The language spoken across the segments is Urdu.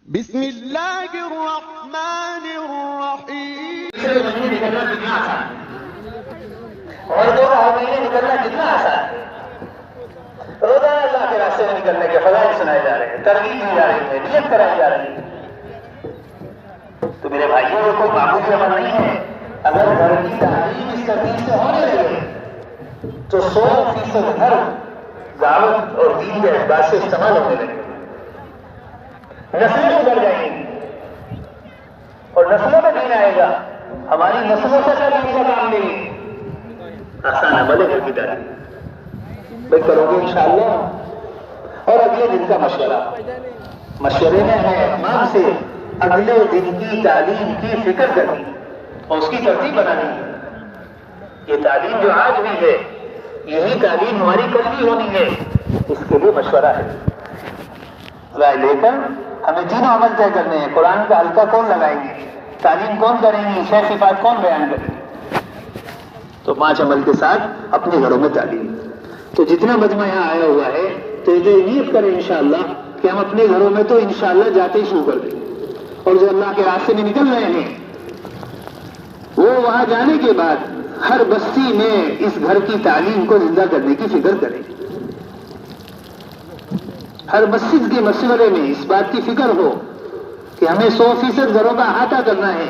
بسم اللہ الرحمن الرحیم. تیسرے مہینے نکلنا کتنا آسان ہے اور 2 مہینے نکلنا کتنا آسان ہے. روزانہ اللہ کے راستے میں نکلنے کے فضائل سنائے جا رہے ہیں، ترغیب دی جا رہی ہے، نیت کرائی جا رہی ہے. تو میرے بھائیوں کو کوئی معمولی عمل نہیں ہے. اگر گھر کی تعلیم اس ترتیب سے ہونے لگے تو 100% گھر دعوت اور دین کے اعتبار سے استعمال ہونے لگے. نسلیں گزر جائیں گی اور نسلوں میں دین آئے گا. ہماری نسلوں سے دین کا کام نہیں. آسان عمل ہے گھر کی تعلیم بھائی کرو گے انشاءاللہ. اور اگلے دن کا مشورے میں ہے اہتمام سے اگلے دن کی تعلیم کی فکر کرنی اور اس کی ترتیب بنانی. یہ تعلیم جو آج ہوئی ہے یہی تعلیم ہماری کل بھی ہونی ہے. اس کے لیے مشورہ ہے. رائے لے کر ہمیں تینوں عمل طے کرنے ہیں. قرآن کا حلقہ کون لگائیں گے، تعلیم کون کریں گے، 6 صفات کون بیان کریں گے. تو 5 عمل کے ساتھ اپنے گھروں میں تعلیم. تو جتنا مجمع یہاں آیا ہوا ہے تو یہ نیت کریں انشاءاللہ کہ ہم اپنے گھروں میں تو انشاءاللہ جاتے ہی شروع کر دیں. اور جو اللہ کے راستے میں نکل رہے ہیں وہ وہاں جانے کے بعد ہر بستی میں اس گھر کی تعلیم کو زندہ کرنے کی فکر کریں. ہر مسجد کے مشورے میں اس بات کی فکر ہو کہ ہمیں 100% گھروں کا احاطہ کرنا ہے.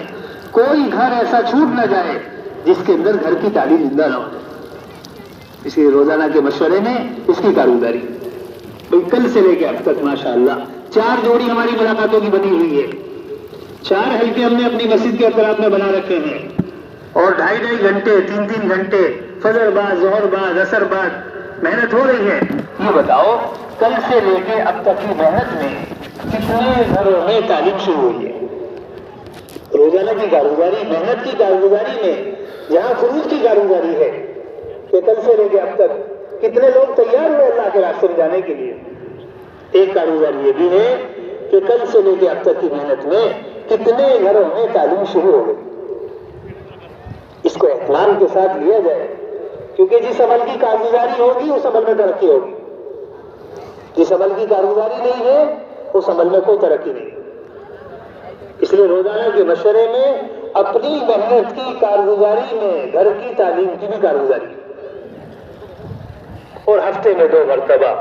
کوئی گھر ایسا چھوٹ نہ جائے جس کے اندر گھر کی تعلیم زندہ نہ ہو. اس لیے روزانہ کے مشورے میں اس کی کارگزاری کل سے لے کے اب تک ماشاءاللہ 4 جوڑی ہماری ملاقاتوں کی بنی ہوئی ہے. 4 حلقے ہم نے اپنی مسجد کے اطراف میں بنا رکھے ہیں اور 2.5 گھنٹے 3 گھنٹے فجر بعد ظہر بعد عصر بعد محنت ہو رہی ہے. یہ بتاؤ کل سے لے کے اب تک کی محنت میں کتنے گھروں میں تعلیم شروع ہوئی ہے. روزانہ کی کارگزاری محنت کی کارگزاری میں جہاں خروج کی کارگزاری ہے کہ کل سے لے کے اب تک کتنے لوگ تیار ہوئے اللہ کے راستے میں جانے کے لیے. ایک کارگزاری یہ بھی ہے کہ کل سے لے کے اب تک کی محنت میں کتنے گھروں میں تعلیم شروع ہو گئی. اس کو اہتمام کے ساتھ لیا جائے کیونکہ جس عمل کی کارگزاری ہوگی اس عمل میں ترقی ہوگی. جس عمل کی کارگزاری نہیں ہے اس عمل میں کوئی ترقی نہیں. اس لیے روزانہ کے مشورے میں اپنی محنت کی کارگزاری میں گھر کی تعلیم کی بھی کارگزاری اور ہفتے میں 2 مرتبہ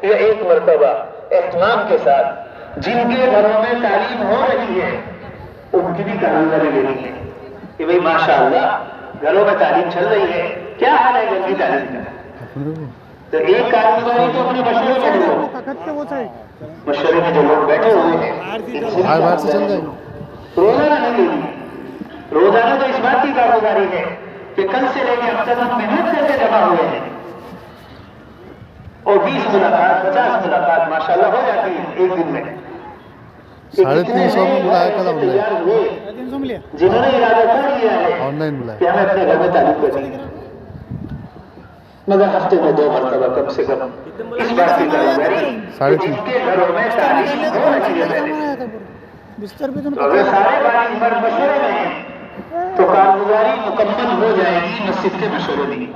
یا 1 مرتبہ اہتمام کے ساتھ جن کے گھروں میں تعلیم ہو رہی ہے ان کی بھی کارگزاری لینی ہے کہ بھئی ماشاءاللہ گھروں میں تعلیم چل رہی ہے. کیا حال ہے گھر کی تعلیم کا؟ تو ایک کارگزاری تو اپنے مشورے میں لو. مشورے میں جو لوگ بیٹھے ہوئے ہیں روزانہ نہیں لینی. روزانہ تو اس بات کی کارگزاری ہے کہ کل سے لے کے اب تک ہم محنت کر کے جمع ہوئے ہیں اور 20 ملاقات 50 ملاقات ماشاءاللہ ہو جاتی ہے ایک دن میں. 350 میں بلایا کل ہم نے جنہوں نے ارادہ کر لیا ہے آن لائن بلایا کہ ہمیں اپنے گھر میں تعلیم کریں گے مگر ہفتے میں 2 مرتبہ کم سے کم اس بات کی کارگزاری کہ جن کے گھروں میں تعلیم ہو رہی ہے پہلے. تو اگر سارے بھائی مرد مشورے میں ہیں تو کارگزاری مکمل ہو جائے گی مسجد کے مشورے میں.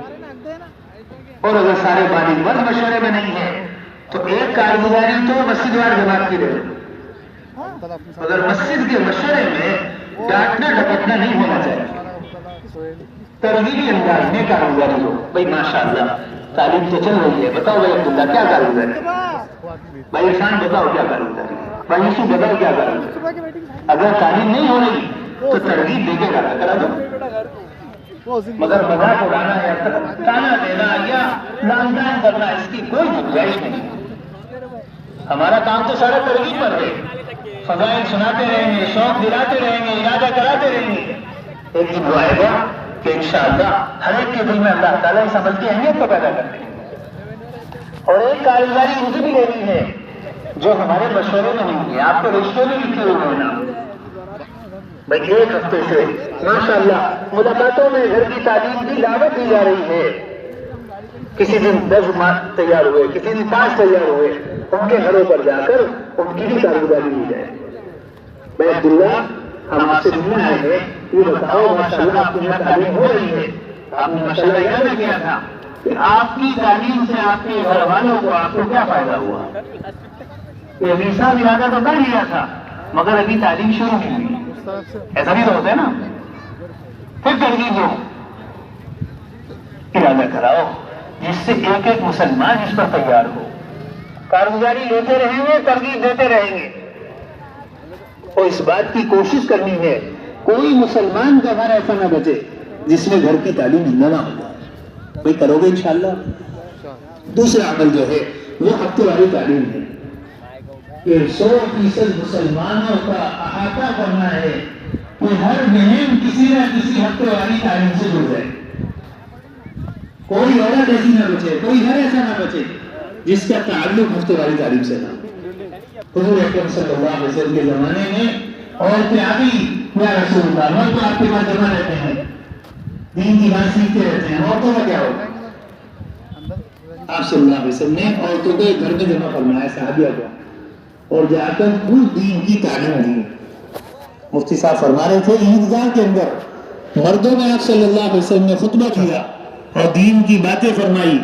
اور اگر سارے بھائی مرد مشورے میں نہیں ہیں تو ایک کارگزاری تو مسجد وار جماعت کی رہے. اگر مسجد کے مشورے میں ڈانٹنا ڈپٹنا نہیں ہونا چاہیے. ترغیبی انداز میں کارگزاری ہو. بھائی ماشاءاللہ تعلیم تو چل رہی ہے. بتاؤ بھائی عبداللہ کیا کارگزاری؟ بھائی عرفان بتاؤ کیا کارگزاری؟ بھائی یوسف بتاؤ کیا کارگزاری؟ اگر تعلیم نہیں ہو رہی تو ترغیب دے کے کرا دو. مگر مذاق اڑانا یا تانا دینا یا لانتان کرنا اس کی کوئی گنجائش نہیں. ہمارا کام تو سارا ترغیب پر ہے. فضائل سناتے رہیں گے، شوق دلاتے رہیں گے، ارادہ کراتے رہیں گے. ایک دن وہ آئے گا کہ انشاءاللہ ہر ایک کے دل میں اللہ تعالیٰ اس عمل کی اہمیت کو پیدا کرتے ہیں. اور ایک کارگزاری مجھے بھی لینی ہے جو ہمارے مشورے میں نہیں ہے. آپ کو رشتے میں لکھے ہوئے ہونا بھائی 1 ہفتے سے ماشاءاللہ ملاقاتوں میں گھر کی تعلیم کی دعوت دی جا رہی ہے. کسی دن 10 تیار ہوئے، کسی دن 5 تیار ہوئے. ان کے گھروں پر جا کر ان کی بھی کارگزاری لی جائے. میں عبداللہ ہم آپ سے ملنے آئے ہیں. یہ بتاؤ ماشاءاللہ آپ کی تعلیم ہو رہی ہے. آپ نے ماشاءاللہ یاد کیا تھا کہ آپ کی تعلیم سے آپ کے گھر والوں کو آپ کو کیا فائدہ ہوا؟ یہ ویزا ارادہ تو کر لیا تھا مگر ابھی تعلیم شروع نہیں ہوئی، ایسا بھی تو ہوتا ہے نا؟ پھر ترغیب دو، ارادہ کراؤ جس سے ایک ایک مسلمان اس پر تیار ہو، کارگزاری لیتے رہیں گے، ترغیب دیتے رہیں گے، اور اس بات کی کوشش کرنی ہے کوئی مسلمان کا گھر ایسا نہ بچے جس میں گھر کی تعلیم نہ ہو جائے۔ بھائی کرو گے انشاءاللہ؟ دوسرا عمل جو ہے وہ ہفتے والی تعلیم ہے کہ 100% مسلمانوں کا احاطہ کرنا ہے کہ ہر بہن کسی نہ کسی ہفتے والی تعلیم سے جڑ جائے، کوئی عورت ایسی نہ بچے، کوئی گھر ایسا نہ بچے جس کا تعلق ہفتے والی تعلیم سے نہ ہو۔ حضور اکرم صلی اللہ علیہ وسلم کے زمانے میں عورتیں آگئی، یا رسول اللہ، مرد تو آپ کے پاس جمع رہتے ہیں، دین کی بات سیکھتے رہتے ہیں، عورتوں کا کیا ہوگا؟ آپ صلی اللہ علیہ وسلم نے عورتوں کو ایک گھر میں جمع فرمایا صحابیہ کو، اور جا کر خود دین کی تعلیم دی۔ مفتی صاحب فرما رہے تھے عیدگاہ کے اندر مردوں میں آپ صلی اللہ علیہ وسلم نے خطبہ کیا اور دین کی باتیں فرمائی،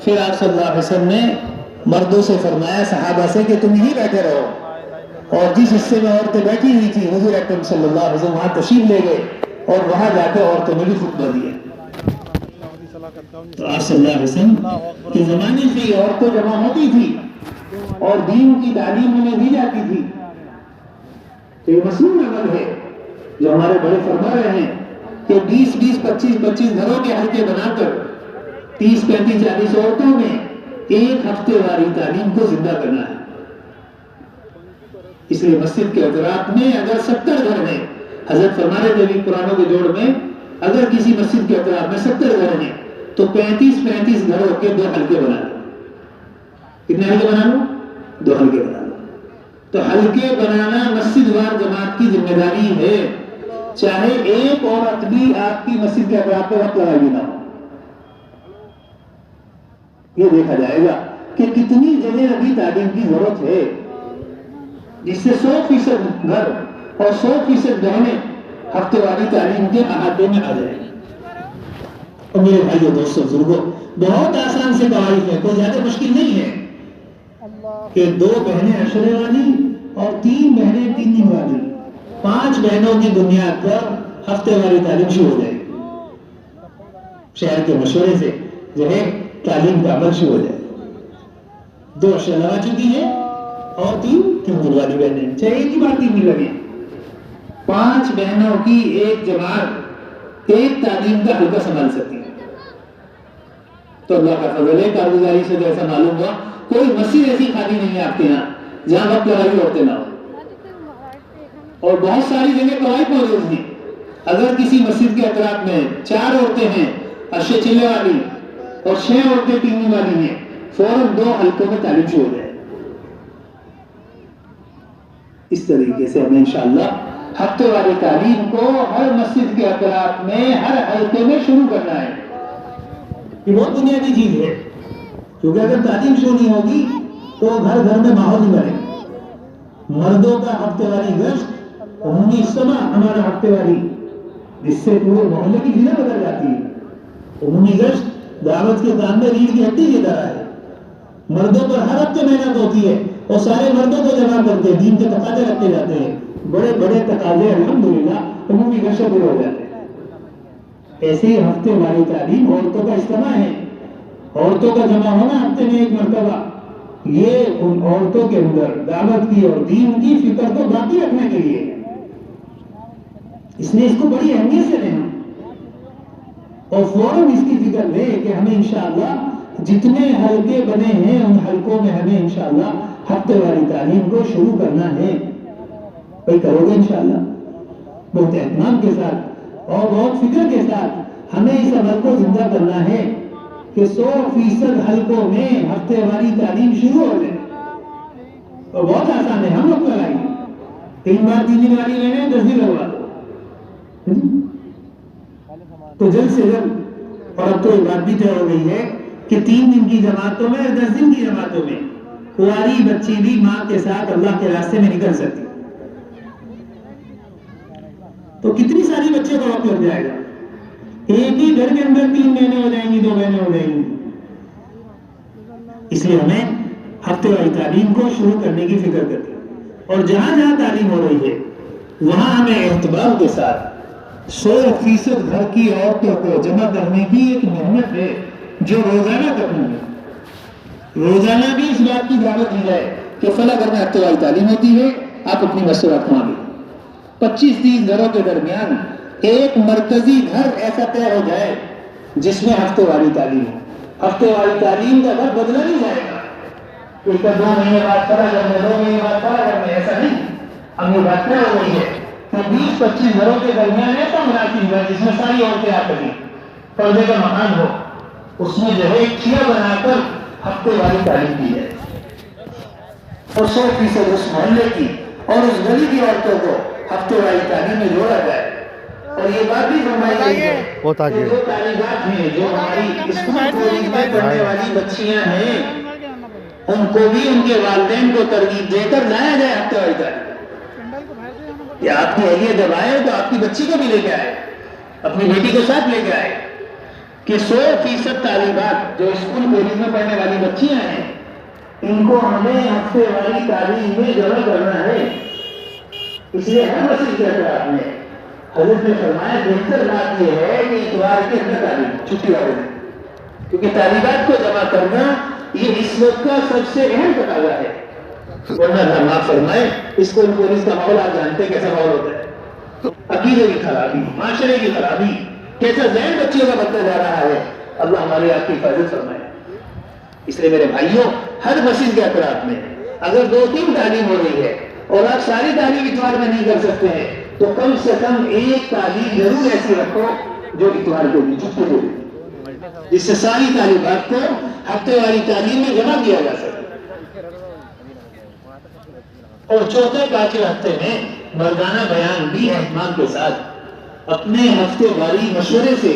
پھر آپ صلی اللہ علیہ وسلم نے مردوں سے فرمایا صحابہ سے کہ تم یہی بیٹھے رہو، اور جس حصے میں عورتیں بیٹھی ہوئی تھی حضور اکرم صلی اللہ علیہ وسلم وہاں تشریف لے گئے اور وہاں جا کے عورتوں نے بھی خطبہ دیا۔ تو آپ صلی اللہ علیہ وسلم کے زمانے سے عورتیں جمع ہوتی تھی اور دین کی تعلیم انہیں دی جاتی تھی۔ تو یہ مصنون عمل ہے جو ہمارے بڑے فرما رہے ہیں کہ 20-20, 25-25 گھروں کے حلقے بنا کر 30, 35, 40 عورتوں میں ایک ہفتے والی تعلیم کو زندہ کرنا ہے۔ اس لیے مسجد کے اطراف میں اگر 70 گھر ہیں، حضرت فرما رہے تھے قرآنوں کے جوڑ میں اگر کسی مسجد کے اطراف میں 70 گھر ہیں تو 35 گھروں کے 2 حلقے بنا لو۔ کتنے حلقے بنا لو؟ 2 حلقے بنا لو۔ تو حلقے بنانا مسجد وار جماعت کی ذمہ داری ہے، چاہے ایک عورت بھی آپ کی مسجد کے اطراف پہ وقت لگائی نہ ہو۔ یہ دیکھا جائے گا کہ کتنی جگہ ابھی تعلیم کی ضرورت ہے جس سے 100% گھر اور 100% بہنیں ہفتے والی تعلیم کے احاطے میں آ جائیں۔ اور میرے بھائیو دوستو بزرگوں، بہت آسان سے قواعد ہے، کوئی زیادہ مشکل نہیں ہے کہ 2 بہنیں عشرے والی اور 3 بہنیں 3 دن والی، 5 بہنوں کی بنیاد پر ہفتے والی تعلیم شروع ہو جائے گی۔ شہر کے مشورے سے جو ہے تعلیم کا عمل شروع ہو جائے، 2 عشرے لگا چکی ہیں اور 3 دن والی بہنیں، چاہے ایک ہی بار 3 دن لگے، 5 بہنوں کی ایک جماعت ایک تعلیم کا حلقہ سنبھال سکتی ہے۔ تو اللہ کا فضل ہے، کارگزاری سے جیسا معلوم ہوا کوئی مسجد ایسی خالی نہیں ہے آپ کے یہاں جہاں وقت لگائی عورتیں نہ ہو، اور بہت ساری جگہ قواعد موجود ہیں۔ اگر کسی مسجد کے اطراف میں 4 عورتیں ہیں عشرے چلے والی اور 6 عورتیں 3 دن والی ہیں، فوراً 2 حلقوں میں تعلیم شروع ہو جائے۔ اس طریقے سے ہمیں انشاءاللہ ہفتے والی تعلیم کو ہر مسجد کے اطراف میں ہر حلقے میں شروع کرنا ہے۔ یہ بہت بنیادی چیز ہے، کیونکہ اگر تعلیم شروع نہیں ہوگی تو گھر گھر میں ماحول نہیں بنے گا۔ مردوں کا ہفتے والی گشت، عمومی اجتماع ہمارا ہفتے والی، جس سے پورے محلے کی فضا بدل جاتی ہے۔ عمومی گشت دعوت کے کام میں ریڑھ کی ہڈی کی طرح ہے، مردوں پر ہر ہفتے محنت ہوتی ہے اور سارے مردوں کو جمع کرتے ہیں، دین کے تقاضے رکھتے جاتے ہیں، بڑے بڑے تقاضے الحمدللہ عمومی گشت پورے ہو جاتے ہیں۔ ایسے ہی ہفتے والی تعلیم عورتوں کا اجتماع ہے، عورتوں کا جمع ہونا ہفتے میں ایک مرتبہ، یہ ان عورتوں کے اندر دعوت کی اور دین کی فکر کو باقی رکھنے کے لیے، اس نے اس کو بڑی اہمیت سے لینا اور فوراً اس کی فکر لے کہ ہمیں انشاءاللہ جتنے حلقے بنے ہیں ان حلقوں میں ہمیں انشاءاللہ ہفتے والی تعلیم کو شروع کرنا ہے۔ بھائی کرو گے انشاءاللہ؟ بہت اہتمام کے ساتھ اور بہت فکر کے ساتھ ہمیں اس عمل کو زندہ کرنا ہے کہ 100% حلقوں میں ہفتے والی تعلیم شروع ہو جائے۔ اور بہت آسان ہے، ہم لوگ لگائیں گے، 3 بار 3 دن والی لینے 10 دن لگوا دو، تو جلد سے جلد۔ اور اب تو یہ بات بھی طے ہو گئی ہے کہ 3 دن کی جماعتوں میں 10 دن کی جماعتوں میں کنواری بچی بھی ماں کے ساتھ اللہ کے راستے میں نکل سکتی، تو کتنی ساری بچے کا وقت لگ جائے گا۔ ایک ہی گھر کے اندر 3 بہنیں ہو جائیں گی، 2 بہنیں ہو جائیں گی۔ اس لیے ہمیں ہفتے والی تعلیم کو شروع کرنے کی فکر کرتے ہیں۔ اور جہاں جہاں تعلیم ہو رہی ہے وہاں ہمیں اہتمام کے ساتھ 100% گھر کی عورتوں کو جمع کرنے کی ایک محنت ہے جو روزانہ کرنا ہے۔ روزانہ بھی اس بات کی دعوت دی جائے کہ فلاں گھر میں ہفتے واری تعلیم ہوتی ہے، آپ اپنی مشورات مانگیں۔ 25-30 گھروں کے درمیان ایک مرکزی گھر ایسا طے ہو جائے جس میں ہفتے واری تعلیم ہو۔ ہفتے واری تعلیم کا گھر بدلا نہیں جائے گا، ایک 2 مہینے بعد فلاں گھر میں، 2 مہینے بعد فلاں گھر میں، ایسا نہیں۔ ہم یہ بات طے ہو رہی ہے کہ 20-25 گھروں کے درمیان ایسا مناسب ہے جس میں ساری عورتیں آ سکیں، پردے کا مکان ہو، اس میں جو ہے ایک چیا بنا کر ہفتے والی تعلیم دی جائے اور 100% اس محلے کی اور اس گلی کی عورتوں کو ہفتے والی تعلیم میں جوڑا جائے۔ اور یہ بات بھی فرمائی گئی ہے کہ جو طالبات ہیں، جو ہماری اسکول کالج میں پڑھنے والی بچیاں ہیں، ان کو بھی ان کے والدین کو ترغیب دے کر لایا جائے ہفتے والی تعلیم۔ کہ آپ کی اہلیت جب آئے تو آپ کی بچی کو بھی لے کے آئے، اپنی بیٹی کو ساتھ لے کے آئے، کہ 100% طالبات جو اسکول کالج میں پڑھنے والی بچیاں ہیں، ان کو ہمیں ہفتے والی تعلیم میں جمع کرنا ہے۔ اس لیے ہر مسجد کے اطراف میں حضرت نے فرمایا بہتر بات یہ ہے کہ اتوار کے اندر تعلیم چھٹی والے دن، کیونکہ طالبات کو جمع کرنا یہ اس وقت کا سب سے اہم تقاضا ہے۔ ورنہ اللہ معاف فرمائے، اسکول کالج کا ماحول آپ جانتے ہیں کیسا ماحول ہوتا ہے، عقیدے کی خرابی، معاشرے کی خرابی، کیسا ذہن بچیوں کا بنتا جا رہا ہے۔ اللہ ہماری آپ کی حفاظت فرمائے۔ اس لیے میرے بھائیوں، ہر مسجد کے اطراف میں اگر 2-3 تعلیم ہو رہی ہے اور آپ ساری تعلیم اتوار میں نہیں کر سکتے ہیں تو کم سے کم ایک تعلیم ضرور ایسی رکھو جو اتوار کو بھی چھٹی ہو، جس سے ساری طالبات کو ہفتے والی تعلیم میں جمع کیا جا سکے۔ اور چوتھے 5 ہفتے میں مردانہ بیان بھی اہتمام کے ساتھ اپنے ہفتے واری مشورے سے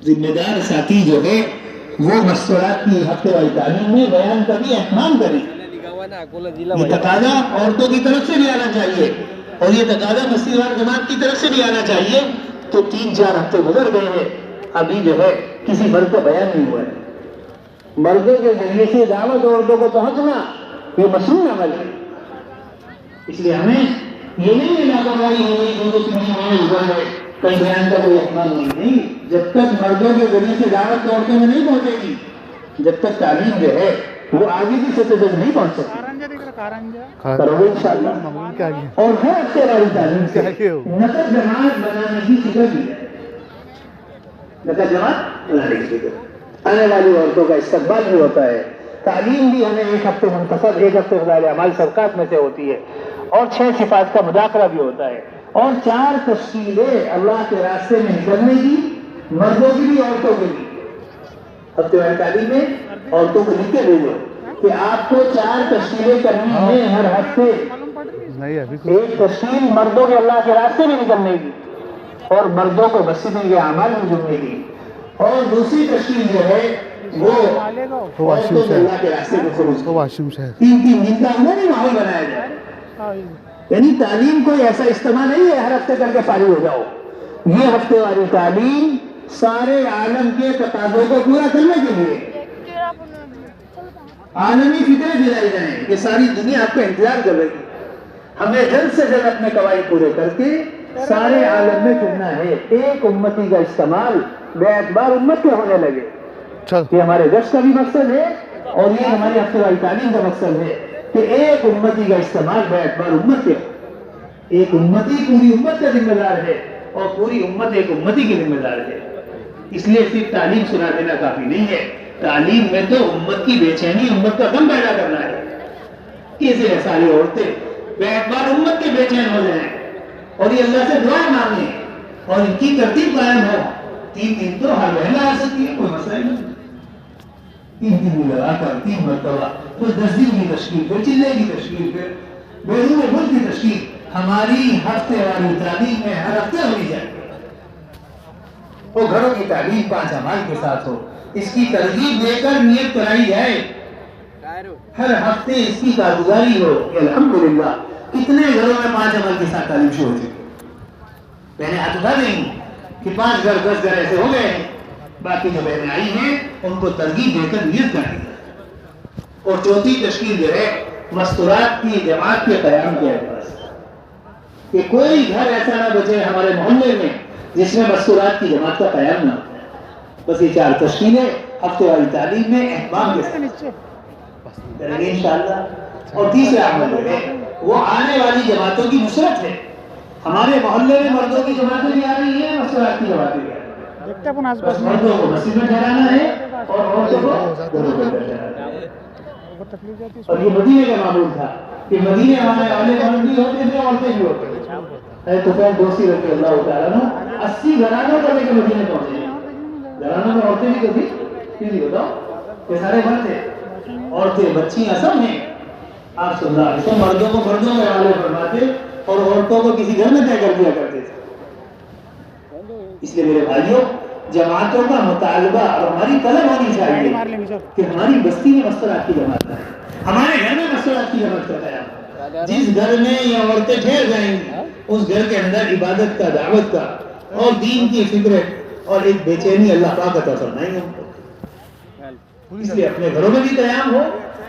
ذمہ دار ساتھی جو ہے وہ مشورات کی ہفتے والی تعلیم میں بیان کا بھی اہتمام کریں۔ یہ تقاضا عورتوں کی طرف سے بھی آنا چاہیے اور یہ تقاضا مسجد وار جماعت کی طرف سے بھی آنا چاہیے۔ تو 3-4 ہفتے گزر گئے ہیں، ابھی جو ہے کسی مرد کا بیان نہیں ہوا ہے۔ مردوں کے ذریعے سے دعوت عورتوں کو پہنچنا یہ مصنوع عمل ہے۔ اس لیے ہمیں یہ نہیں لاپرواہی ہو گئی 2-3 مہینے گزر گئے، کئی بیان کا کوئی اہتمام نہیں۔ جب تک مردوں کے ذریعے سے دعوت عورتوں میں نہیں پہنچے گی، جب تک تعلیم جو ہے وہ آگے کی سطح تک نہیں پہنچ سکتی۔ کرو انشاءاللہ۔ اور ہر ہفتے والی تعلیم سے نقد جماعت بنانے کی فکر کی ہے، نقد جماعت بنانے کی فکر، آنے والی عورتوں کا استقبال بھی ہوتا ہے۔ تعلیم بھی ہمیں 1 ہفتے منتخب، 1 ہفتے فضائل اعمال صدقات میں سے ہوتی ہے، اور 6 صفات کا مذاکرہ بھی ہوتا ہے، اور 4 تشکیلیں اللہ کے راستے میں نکلنے کی، مردوں کی بھی عورتوں کی بھی۔ ہفتے والی تعلیم میں عورتوں کو لکھ کے بھیجو کہ آپ کو 4 تشکیلیں کرنی ہیں ہر ہفتے۔ ایک تشکیل مردوں کے اللہ کے راستے میں نکلنے کی اور مردوں کو مسجد کے اعمال میں جڑنے کی، اور دوسری تشکیل جو ہے وہ عورتوں کے اللہ کے راستے میں خروج کی۔ 3 دن کا عمومی ماحول بنایا جائے، یعنی تعلیم کوئی ایسا اجتماع نہیں ہے ہر ہفتے کر کے فارغ ہو جاؤ۔ یہ ہفتے والی تعلیم سارے عالم کے تقاضوں کو پورا کرنے کے لیے عالمی فکریں دلائی جائیں کہ ساری دنیا آپ کا انتظار کر رہی ہے۔ ہمیں جلد سے جلد اپنے قواعد پورے کر کے سارے عالم میں پھرنا ہے۔ ایک امتی کا استعمال بے اعتبار امت کے ہونے لگے، یہ ہمارے درس کا بھی مقصد ہے اور یہ ہماری ہفتے والی تعلیم کا مقصد ہے کہ ایک امتی کا استعمال بے اعتبار امت کے، ایک امتی پوری امت کا ذمہ دار ہے اور پوری امت ایک امتی کی ذمہ دار ہے۔ اس لیے صرف تعلیم سنا دینا کافی نہیں ہے، تعلیم میں تو امت کی بے چینی، امت کا غم پیدا کرنا ہے۔ اس لیے ساری عورتیں بے اعتبار امت کے بے چین ہو جائیں اور یہ اللہ سے دعائیں مانگیں اور ان کی ترتیب قائم ہو۔ 3 دن تو ہر مہینہ آ سکتی ہے، کوئی مسئلہ نہیں۔ 3 دن لگا کر 3 مرتبہ، پھر 10 دن کی تشکیل، پھر چلے کی تشکیل، پھر بیرون ملک کی تشکیل، ہماری ہفتے والی تعلیم میں ہر ہفتے ہونی چاہیے۔ وہ گھروں کی تعلیم 5 اعمال کے ساتھ ہو، اس کی ترغیب دے کر نیت کرائی جائے، ہر ہفتے اس کی کارگزاری ہو کہ الحمدللہ کتنے گھروں میں 5 عمل کے ساتھ تعلیم شروع ہو چکی۔ میں نے ہاتھ اٹھا دیں کہ 5 گھر 10 گھر ایسے ہو گئے ہیں، باقی جو بہنیں آئی ہیں ان کو ترغیب دے کر نیت کریں۔ اور چوتھی تشکیل جو ہے مستورات کی جماعت کے قیام کے اعتبار سے کہ کوئی گھر ایسا نہ بچے ہمارے محلے میں جس میں مستورات کی جماعت کا قیام نہ ہو. بس یہ 4 تشکیلیں ہفتے والی تعلیم میں اہتمام کے ساتھ کریں گے انشاءاللہ. اور تیسرا عمل ہے وہ آنے والی جماعتوں کی نصرت ہے. ہمارے محلے میں مردوں کی جماعتیں بھی آ رہی ہیں, مستورات کی جماعتیں بھی آ رہی ہیں. بس مردوں کو مسجد میں ٹھہرانا ہے اور عورتوں کو گھروں میں ٹھہرانا ہے. اور یہ مدینے کا معمول تھا کہ مدینے والے مرد بھی ہوتے تھے, عورتیں بھی ہوتے تھے. طفیل دوسی رضی اللہ تعالیٰ عنہ 80 گھرانوں کو لے کے مدینے پہنچے. گھرانوں میں عورتیں بھی تو تھی, کسی بتاؤ کہ سارے مرد تھے, عورتیں بچیاں سب ہیں. آپ صلی اللہ علیہ وسلم مردوں کو مردوں کے حوالے فرماتے اور عورتوں کو کسی گھر میں طے کر دیا کرتے تھے. اس لیے میرے بھائیوں, جماعتوں کا مطالبہ اور ہماری طلب ہونی چاہیے کہ ہماری بستی میں مستورات کی جماعت ہے, ہمارے گھر میں مستورات کی جماعت کا قیام. جس گھر میں یہ عورتیں ٹھہر جائیں گی اس گھر کے اندر عبادت کا, دعوت کا اور دین کی فکر اور ایک بے چینی اللہ پاک عطا فرمائیں گے. اس لیے اپنے گھروں میں بھی قیام ہو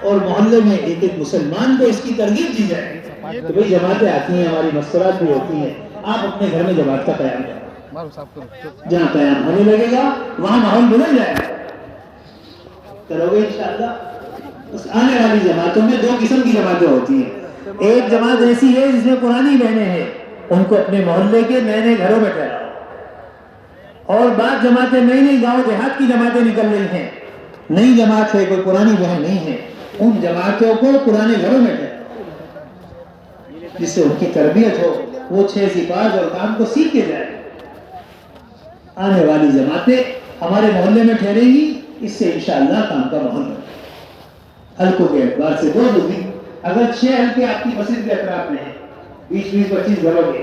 اور محلے میں ایک ایک مسلمان کو اس کی ترغیب دی جائے کہ بھئی جماعتیں آتی ہیں, ہماری مستورات بھی ہوتی ہیں, آپ اپنے گھر میں جماعت کا قیام کریں. جہاں قیام ہونے لگے گا وہاں ماحول بدل جائے گا. کرو گے انشاءاللہ. اس آنے والی جماعتوں میں 2 قسم کی جماعتیں ہوتی ہیں. ایک جماعت ایسی ہے جس میں پرانی بہنیں ہیں, ان کو اپنے محلے کے نئے نئے گھروں میں ٹھہراؤ. اور بعض جماعتیں نئی نئی گاؤں دیہات کی جماعتیں نکل رہی ہیں, نئی جماعت ہے, کوئی پرانی بہن نہیں ہے, ان جماعتوں کو پرانے گھروں میں ٹھہراؤ جس سے ان کی تربیت ہو, وہ 6 صفات اور کام کو سیکھ کے جائے. آنے والی جماعتیں ہمارے محلے میں ٹھہرے گی, اس سے انشاءاللہ کام کا ماحول بنے. حلقوں کے اعتبار سے 2 دوری, اگر 6 حلقے آپ کی مسجد کے اطراف میں ہیں, 20-25 گھروں کے,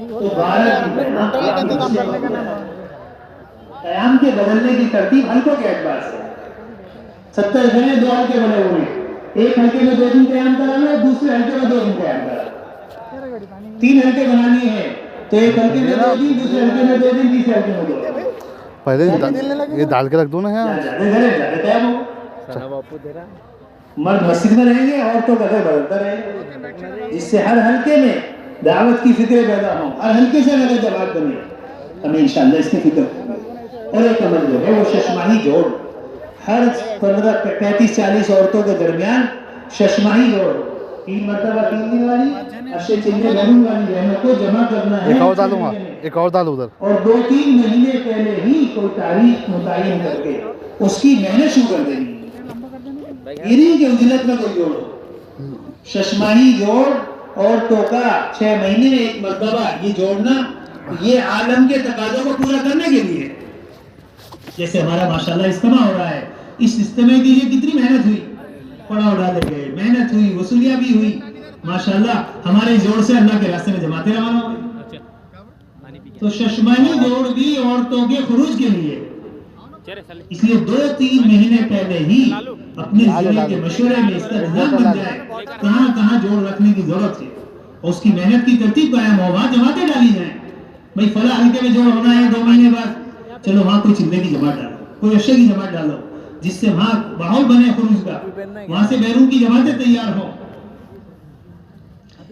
تو 12 قیام کے بدلنے کی ترتیب حلقوں کے اعتبار سے. 70 گھر ہیں, 2 حلقے بنے ہوئے ہیں, ایک حلقے میں 2 دن قیام کرانا ہے, دوسرے حلقے میں 2 دن قیام کرانا. 3 حلقے بنانی ہے تو ایک حلقے میں 2 دن, دوسرے حلقے میں 2 دن, تیسرے حلقے میں 2 دن. پہلے یہ ڈال کے رکھ دو نا یہاں. مرد مسجد میں رہیں گے, عورتوں کا گھر بدلتا رہے گا, جس سے ہر حلقے میں دعوت کی فکریں پیدا ہوں, ہر حلقے سے نظر جماعت بنے. ہمیں انشاءاللہ اس کی فکر کریں. اور ایک عمل جو ہے وہ ششماہی جوڑ, ہر 35-40 عورتوں کے درمیان ششماہی جوڑ, 3 مرتبہ 3 دن والی اشے چلنے بہنوں والی بہنوں کو جمع کرنا ہے. ایک اور ڈالوں گا, ایک اور ڈالو ادھر. اور 2-3 مہینے پہلے ہی کوئی تاریخ متعین کر کے اس کی محنت شروع کر دینی. یہ نہیں کہ اجلت میں کوئی جوڑ ہو. ششماہی جوڑ عورتوں کا 6 مہینے میں 1 مرتبہ یہ جوڑنا, یہ عالم کے تقاضوں کو پورا کرنے کے لیے. جیسے ہمارا ماشاءاللہ اجتماع ہو رہا ہے, اس اجتماع کے لیے کتنی محنت ہوئی, پڑاؤ ڈالے گئے, محنت ہوئی, وصولیاں بھی ہوئی. ماشاءاللہ ہمارے جوڑ سے اللہ کے راستے میں جماعتیں روانہ ہو گئی. تو ششماہی جوڑ بھی عورتوں کے خروج کے لیے, اس لیے 2-3 مہینے پہلے ہی اپنے ضلع کے مشورے میں اس کا نظام بن جائے, کہاں کہاں جوڑ رکھنے کی ضرورت ہے, اور اس کی محنت کی ترتیب قائم ہو, وہاں جماعتیں ڈالی جائیں. بھئی فلاں حلقے میں جوڑ ہونا ہے 2 مہینے بعد, چلو وہاں کوئی چلے کی جماعت ڈالو, کوئی اشے کی جماعت ڈالو, جس سے وہاں ماحول بنے خروج کا, وہاں سے بیرون کی جماعتیں تیار ہوں.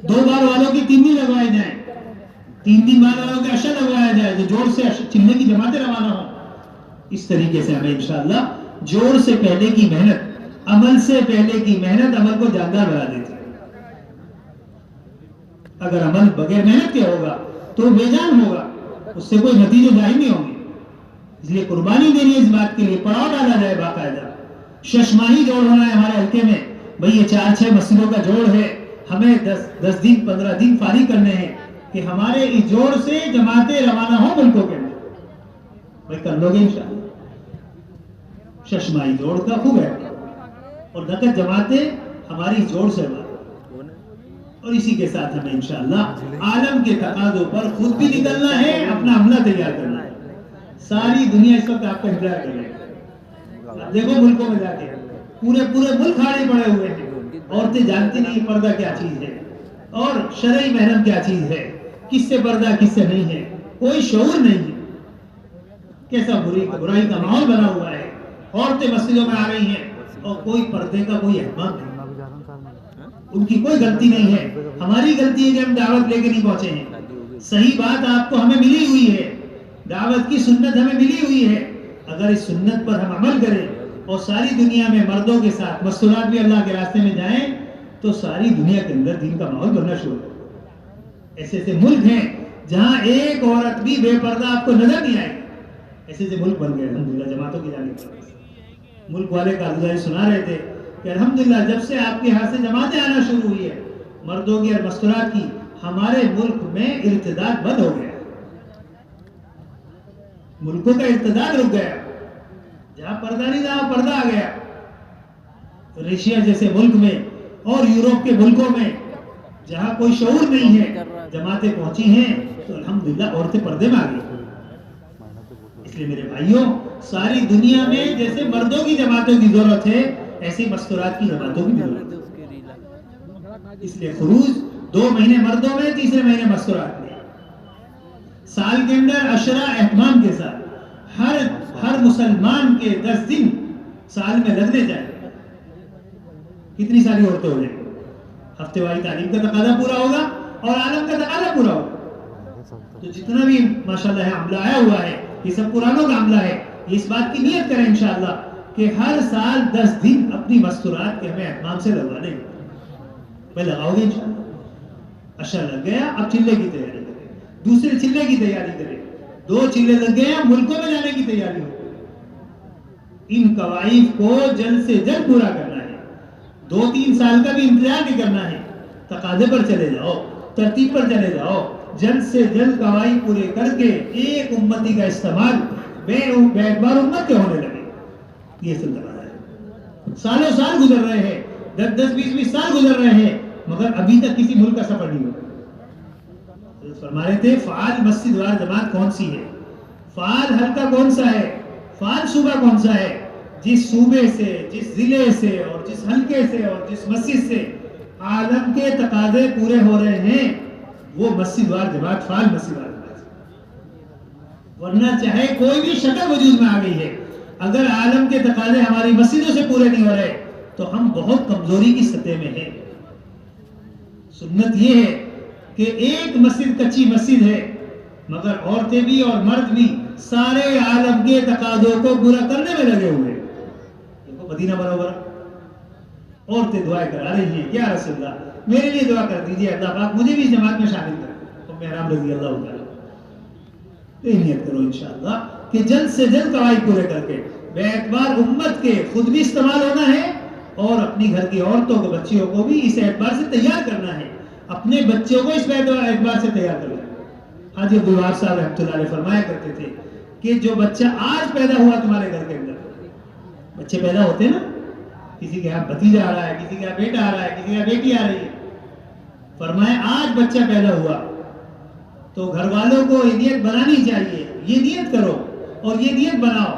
2 بار والوں کی 3 دن لگوائے جائیں, 3 دن بعد والوں کے اشا لگوایا جائے, جو جوڑ سے چلنے کی جماعتیں روانہ ہوں. اس طریقے سے ہمیں انشاءاللہ جوڑ سے پہلے کی محنت, عمل سے پہلے کی محنت عمل کو جاندار بنا دیتی ہے. اگر عمل بغیر محنت کے ہوگا تو بے جان ہوگا, اس سے کوئی نتیجے ظاہر نہیں ہوں گے. اس لیے قربانی دینی ہے اس بات کے لیے, پڑاؤ ڈالا جائے باقاعدہ. ششماہی جوڑ ہونا ہے ہمارے حلقے میں, بھئی یہ 4-6 مسجدوں کا جوڑ ہے, ہمیں 10 دن 15 دن فارغ کرنے ہیں کہ ہمارے اس جوڑ سے جماعتیں روانہ ہوں ملکوں کے اندر. بھئی کر لو گے انشاءاللہ. ششماہی جوڑ کا خوب ہے, اور نقد جماعتیں ہماری جوڑ سے بات. اور اسی کے ساتھ ہمیں انشاءاللہ عالم کے تقاضوں پر خود بھی نکلنا ہے, اپنا عملہ تیار کرنا ہے. ساری دنیا اس وقت آپ کا انتظار کر رہی ہے. دیکھو ملکوں میں جا کے پورے ملک کھاڑے پڑے ہوئے ہیں. عورتیں جانتی نہیں پردہ کیا چیز ہے اور شرعی محرم کیا چیز ہے, کس سے پردہ کس سے نہیں ہے, کوئی شعور نہیں ہے. کیسا برائی کا ماحول بنا ہوا ہے. عورتیں مسجدوں میں آ رہی ہیں اور کوئی پردے کا کوئی اہتمام نہیں. ان کی کوئی غلطی نہیں ہے، ہماری غلطی ہے کہ ہم دعوت لے کے نہیں پہنچے ہیں۔ صحیح بات آپ کو ہمیں ملی ہوئی ہے، دعوت کی سنت ہمیں ملی ہوئی ہے، اگر اس سنت پر ہم عمل کریں اور ساری دنیا میں مردوں کے ساتھ مستورات بھی اللہ کے راستے میں جائیں تو ساری دنیا کے اندر دین کا ماحول بننا شروع ہو۔ ایسے ایسے ملک ہیں جہاں ایک عورت بھی بے پردہ آپ کو نظر نہیں آئے، ایسے ایسے ملک بن گئے الحمدللہ جماعتوں کی جانب سے۔ ملک والے کارگزاری سنا رہے تھے کہ الحمدللہ جب سے آپ کے ہاتھ سے جماعتیں آنا شروع ہوئی ہے مردوں کی اور مستورات کی، ہمارے ملک میں ارتداد بند ہو گیا، ملکوں کا ارتداد رک گیا، جہاں پردہ نہیں تھا وہاں پردہ آ گیا۔ رشیا جیسے ملک میں اور یورپ کے ملکوں میں جہاں کوئی شعور نہیں ہے جماعتیں پہنچی ہیں تو الحمدللہ عورتیں پردے میں آ گئی۔ اس لیے میرے بھائیوں ساری دنیا میں جیسے مردوں کی جماعتوں کی ضرورت ہے ایسے مستورات کی جماعتوں کی ضرورت ہے۔ اس لیے خروج 2 مہینے مردوں میں، تیسرے مہینے مستورات میں، سال کے اندر عشرہ اہتمام کے ساتھ ہر مسلمان کے 10 دن سال میں لگنے چاہیے۔ کتنی ساری عورتیں ہو جائیں، ہفتے والی تعلیم کا تقاضا پورا ہوگا اور عالم کا تقاضا پورا ہوگا۔ تو جتنا بھی ماشاءاللہ ہے عملہ آیا ہوا ہے یہ سب قرآنوں کا عملہ ہے، یہ اس بات کی نیت کریں انشاءاللہ کہ ہر سال 10 دن اپنی مستورات کے ہمیں اہتمام سے لگوا دیں گے۔ میں لگاؤ گے انشاءاللہ، عشرہ لگ گیا اب چلے کی تیاری کریں، دوسرے چلے کی تیاری کریں، 2 چلے لگ گئے ملکوں میں جانے کی تیاری ہو۔ ان قواعد کو جلد سے جلد پورا کرنا ہے، 2-3 سال کا بھی انتظار نہیں کرنا ہے، تقاضے پر چلے جاؤ، ترتیب پر چلے جاؤ، جلد سے جلد قواعد پورے کر کے ایک امتی کا استعمال بے اعتبار امت کے ہونے لگے۔ یہ سلسلہ ہے، سالوں سال گزر رہے ہیں، 10-10 20-20 سال گزر رہے ہیں مگر ابھی تک کسی ملک کا سفر نہیں ہوا۔ فرما رہے تھے فعال مسجد وار جماعت کون سی ہے، فعال حلقہ کون سا ہے، فعال صوبہ کون سا ہے، جس صوبے سے، جس ضلع سے اور جس حلقے سے اور جس مسجد سے عالم کے تقاضے پورے ہو رہے ہیں وہ مسجد وار جماعت فعال مسجد وار جماعت، ورنہ چاہے کوئی بھی شکل وجود میں آ گئی ہے اگر عالم کے تقاضے ہماری مسجدوں سے پورے نہیں ہو رہے تو ہم بہت کمزوری کی سطح میں ہیں۔ سنت یہ ہے کہ ایک مسجد کچی مسجد ہے مگر عورتیں بھی اور مرد بھی سارے عالم کے تقاضوں کو پورا کرنے میں لگے ہوئے ہیں۔ دیکھو مدینہ منورہ عورتیں دعائیں کرا رہی ہیں، یا رسول اللہ میرے لیے دعا کر دیجئے، اللہ پاک مجھے بھی اس جماعت میں شامل کر، ام حرام رضی اللہ تعالیٰ۔ یہ نیت کرو انشاءاللہ کہ جلد سے جلد قواعد پورے کر کے بے اعتبار امت کے خود بھی استعمال ہونا ہے اور اپنی گھر کی عورتوں کو بچیوں کو بھی اس اعتبار سے تیار کرنا ہے، اپنے بچوں کو اس اعتبار سے تیار کرنا ہے۔ حاجی عبدالوہاب صاحب رحمۃ اللہ علیہ فرمایا کرتے تھے کہ جو بچہ آج پیدا ہوا تمہارے گھر کے اندر، بچے پیدا ہوتے ہیں نا، کسی کے ہاں بھتیجا آ رہا ہے، کسی کے ہاں بیٹا آ رہا ہے، کسی کے ہاں بیٹی آ رہی ہے، فرمایا آج بچہ پیدا ہوا تو گھر والوں کو یہ نیت بنانی چاہیے، یہ نیت کرو اور یہ نیت بناؤ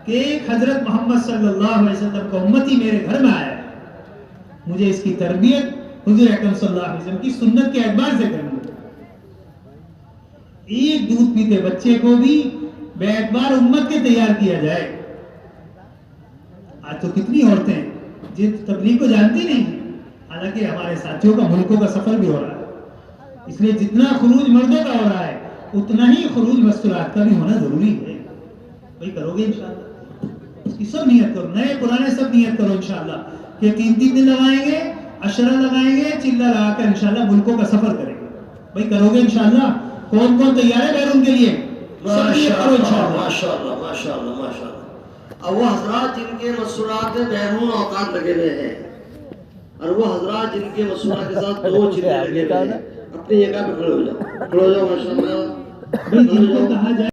کہ ایک حضرت محمد صلی اللہ علیہ وسلم کا امتی میرے گھر میں آیا ہے، مجھے اس کی تربیت حضور اکرم صلی اللہ علیہ وسلم کی سنت کے اعتبار سے کرنی ہے۔ ایک دودھ پیتے بچے کو بھی بے اعتبار امت کے تیار کیا جائے۔ آج تو کتنی عورتیں جن تبلیغ کو جانتی نہیں ہیں، حالانکہ ہمارے ساتھیوں کا ملکوں کا سفر بھی ہو رہا ہے، اس لیے جتنا خروج مردوں کا ہو رہا ہے اتنا ہی خروج مستورات کا بھی ہونا ضروری ہے۔ وہی کرو گے انشاءاللہ، اس کی سب نیت کرو، نئے پرانے سب نیت کرو انشاءاللہ کہ 3 دن لگائیں گے، عشرہ لگائیں گے، چلہ لگا کر انشاءاللہ ملکوں کا سفر کریں گے۔ بھائی کرو گے انشاءاللہ؟ کون کون تیار ہے بیرون کے لیے؟ سب نیت کرو انشاءاللہ۔ ماشاءاللہ ماشاءاللہ ماشاءاللہ۔ اب وہ حضرات جن کے مسورات بیرون اوقات لگے ہوئے ہیں اور وہ حضرات جن کے مسورات کے ساتھ 2 چلے لگے ہوئے ہیں اپنی جگہ پہ کھڑے ہو جاؤ، کھڑے ہو جاؤ ماشاءاللہ۔ جن کو کہا جائے